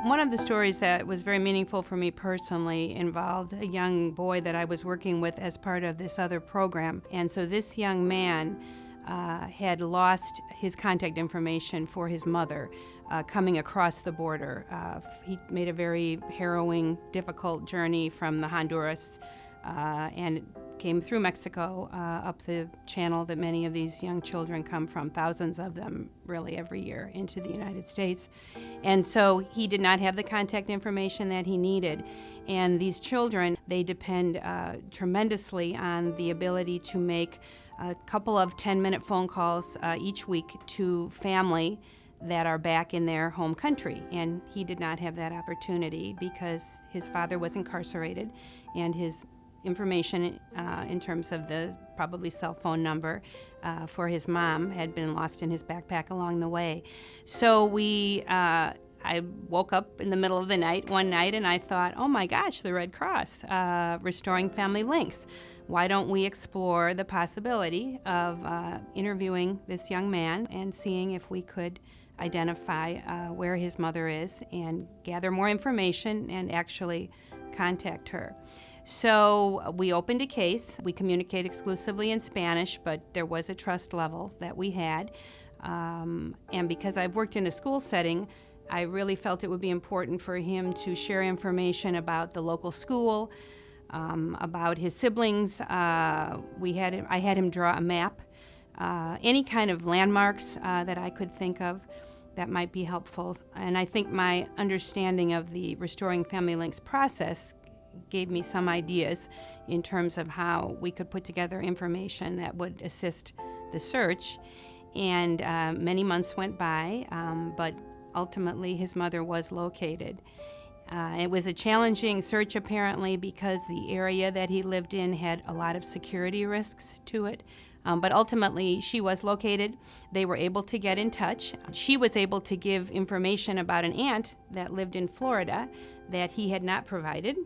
One of the stories that was very meaningful for me personally involved a young boy that I was working with as part of this other program. And so this young man had lost his contact information for his mother coming across the border. He made a very harrowing, difficult journey from the Honduras and came through Mexico up the channel that many of these young children come from, thousands of them really every year, into the United States. And so he did not have the contact information that he needed. And these children, they depend tremendously on the ability to make a couple of 10-minute phone calls each week to family that are back in their home country. And he did not have that opportunity because his father was incarcerated and his information in terms of the probably cell phone number for his mom had been lost in his backpack along the way. So I woke up in the middle of the night one night and I thought, oh my gosh, the Red Cross, restoring family links. Why don't we explore the possibility of interviewing this young man and seeing if we could identify where his mother is and gather more information and actually contact her. So we opened a case. We communicate exclusively in Spanish, but there was a trust level that we had. And because I've worked in a school setting, I really felt it would be important for him to share information about the local school, about his siblings. I had him draw a map, any kind of landmarks that I could think of that might be helpful. And I think my understanding of the Restoring Family Links process gave me some ideas in terms of how we could put together information that would assist the search. And many months went by, but ultimately his mother was located. It was a challenging search apparently because the area that he lived in had a lot of security risks to it. But ultimately, she was located. They were able to get in touch. She was able to give information about an aunt that lived in Florida that he had not provided.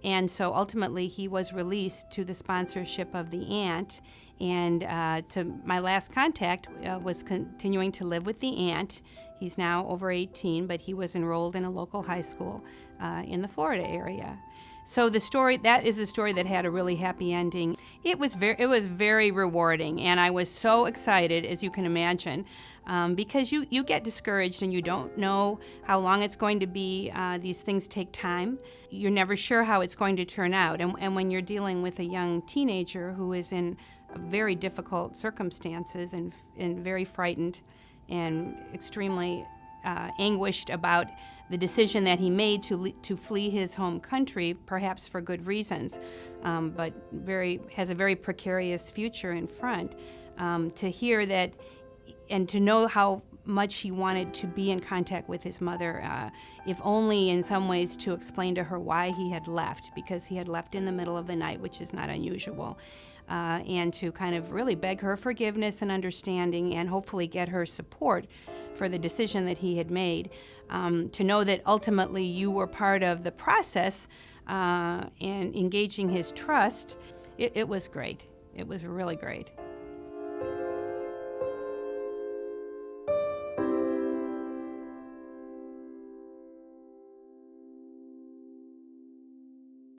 And so ultimately, he was released to the sponsorship of the aunt. And to my last contact was continuing to live with the aunt. He's now over 18, but he was enrolled in a local high school in the Florida area. So that is a story that had a really happy ending. It was very rewarding, and I was so excited, as you can imagine, because you get discouraged and you don't know how long it's going to be. These things take time. You're never sure how it's going to turn out. And when you're dealing with a young teenager who is in very difficult circumstances and very frightened and extremely anguished about the decision that he made to flee his home country, perhaps for good reasons, but has a very precarious future in front. To hear that and to know how much he wanted to be in contact with his mother, if only in some ways to explain to her why he had left, because he had left in the middle of the night, which is not unusual, and to kind of really beg her forgiveness and understanding and hopefully get her support for the decision that he had made. To know that ultimately you were part of the process and engaging his trust, it was great. It was really great.